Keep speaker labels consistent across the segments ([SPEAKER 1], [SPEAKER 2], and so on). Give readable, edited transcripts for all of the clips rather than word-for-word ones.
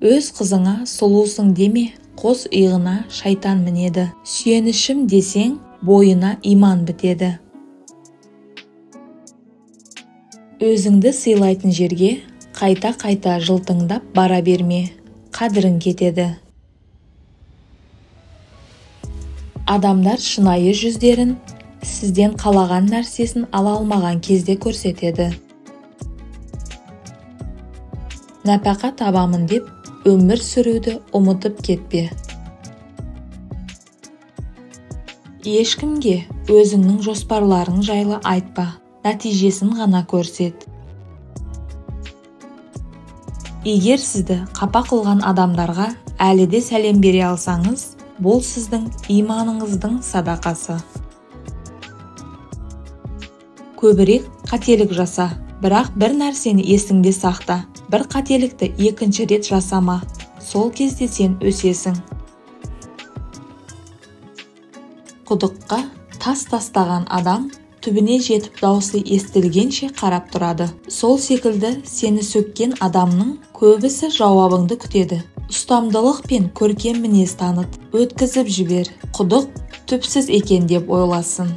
[SPEAKER 1] Өз қызыңа сұлусың деме, қос иығына шайтан мінеді. Сүйенішім десең, бойына иман бітеді. Өзіңді сыйлайтын жерге қайта-қайта жылтыңдап бара берме, қадірің кетеді. Адамдар шынайы жүздерін сізден қалаған нәрсесін ала алмаған кезде көрсетеді. Нәпақа табамын деп өмір сүруді ұмытып кетпе. Ешкімге өзіңнің жоспарларың жайлы айтпа, нәтижесін ғана көрсет. Егер сізді қапа қылған адамдарға әлі де сәлем бере алсаңыз, бұл сіздің иманыңыздың садақасы. Көбірек қателік жаса, бірақ бір нәрсені есіңде сақта. Бір қателікті екінші рет жасама, сол кезде сен өсесің. Құдыққа тас тастаған адам түбіне жетіп дауысы естілгенше қарап тұрады. Сол секілді сені сөккен адамның көбісі жауабыңды күтеді. Ұстамдылық пен көркем мінез таныт, өткізіп жібер. Құдық түпсіз екен деп ойласын.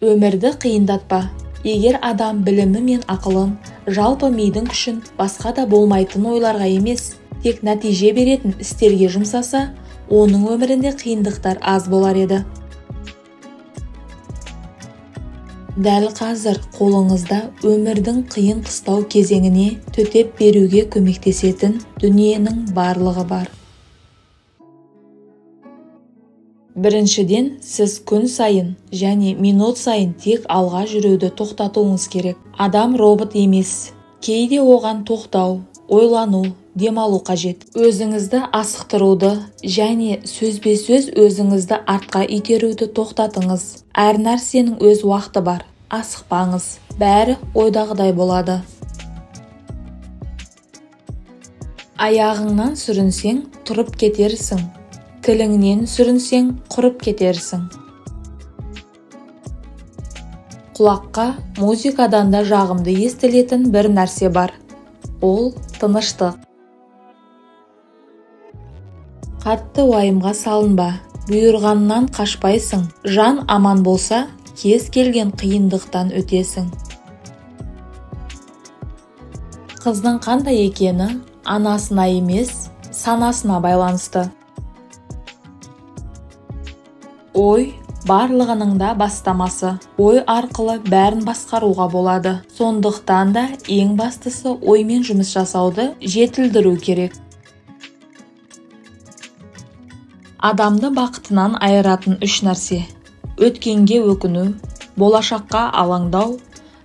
[SPEAKER 1] Өмірді қиындатпа. Егер адам білімі мен ақылын, жалпы мидың күшін басқа да болмайтын ойларға емес, тек нәтиже беретін істерге жұмсаса, оның өмірінде қиындықтар аз болар еді. Дәл қазір қолыңызда өмірдің қиын қыстау кезеңіне төтеп беруге көмектесетін дүниенің барлығы бар. Біріншіден, сіз күн сайын және минут сайын тек алға жүруді тоқтатуыңыз керек. Адам робот емес. Кейде оған тоқтау, ойлану, демалу қажет. Өзіңізді асықтыруды және сөзбе-сөз өзіңізді артқа итеруді тоқтатыңыз. Әр нәрсенің өз уақыты бар. Асықпаңыз. Бәрі ойдағыдай болады. Аяғыңнан сүрінсең, тұрып кетерсің. Тіліңнен сүрінсең, құрып кетерсің. Құлаққа музыкадан да жағымды естілетін бір нәрсе бар. Ол тыныштық. Қатты уайымға салынба, бұйырғаннан қашпайсың. Жан аман болса, кез келген қиындықтан өтесің. Қыздың қандай екені анасына емес, санасына байланысты. Ой, барлығының да бастамасы. Ой арқылы бәрін басқаруға болады. Сондықтан да ең бастысы оймен жұмыс жасауды жетілдіру керек. Адамды бақытынан айыратын үш нәрсе. Өткенге өкіну, болашаққа алаңдау,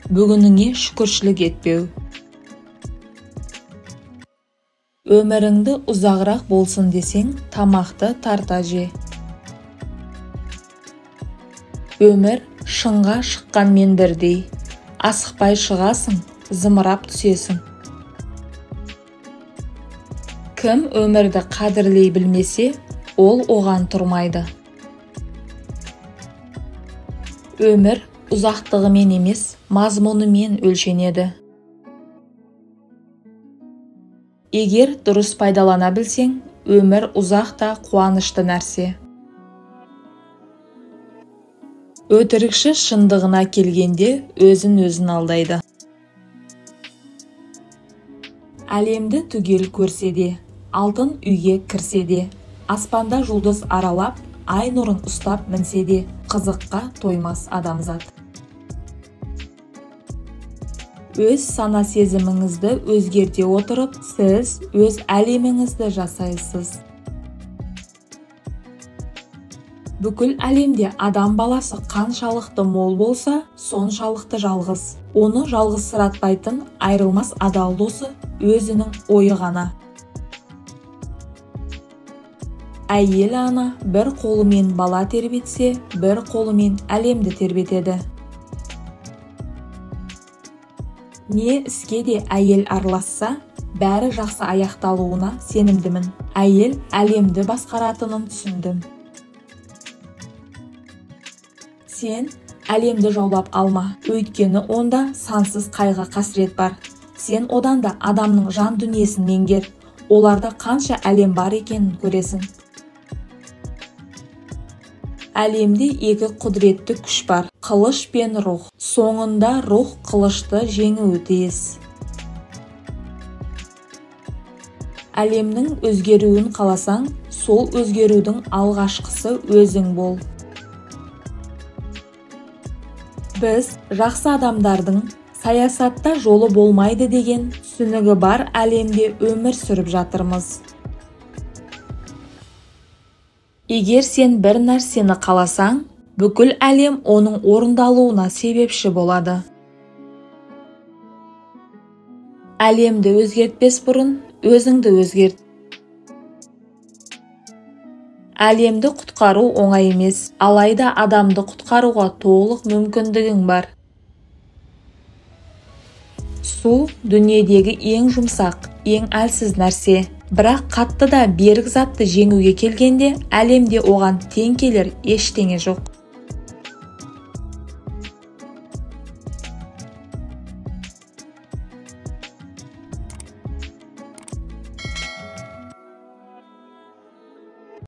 [SPEAKER 1] бүгініңе шүкіршілік етпеу. Өміріңді ұзағырақ болсын десең, тамақты тарта же. Өмір шыңға шыққанмен бірдей. Асықпай шығасың, зымырап түсесің. Кім өмірді қадірлей білмесе, ол оған тұрмайды. Өмір ұзақтығымен емес, мазмұнымен өлшенеді. Егер дұрыс пайдалана білсең, өмір ұзақ та қуанышты нәрсе. Өтірікші шындығына келгенде өзін алдайды. Әлемді түгел көрсе де, алтын үйге кірсе де, аспанда жұлдыз аралап, ай нұрын ұстап мінсе де, қызыққа тоймас адамзат. Өз сана сезіміңізді өзгерте отырып, сіз өз әлеміңізді жасайсыз. Бүкіл әлемде адам баласы қаншалықты мол болса, соншалықты жалғыз. Оны жалғызсыратпайтын айрылмас адал досы өзінің ойы ғана. Әйел ана бір қолымен бала тербетсе, бір қолымен әлемді тербетеді. Не іске де әйел араласса, бәрі жақсы аяқталуына сенімдімін. Әйел әлемді басқаратынын түсіндім. Сен әлемді жаулап алма, өйткені онда сансыз қайғы қасірет бар. сен одан да адамның жан дүниесін меңгер. Оларда қанша әлем бар екенін көресің. Әлемде екі құдіретті күш бар, қылыш пен рух. Соңында рух қылышты жеңуі тиіс. Әлемнің өзгеруін қаласаң, сол өзгерудің алғашқысы өзің бол. Біз жақсы адамдардың саясатта жолы болмайды деген түсінігі бар әлемде өмір сүріп жатырмыз. Егер сен бір нәрсені қаласаң, бүкіл әлем оның орындалуына себепші болады. Әлемді өзгертпес бұрын өзіңді өзгерт. Әлемді құтқару оңай емес, алайда адамды құтқаруға толық мүмкіндігің бар. Су дүниедегі ең жұмсақ, ең әлсіз нәрсе. Бірақ қатты да берік затты жеңуге келгенде, әлемде оған тең келер ештеңе жоқ.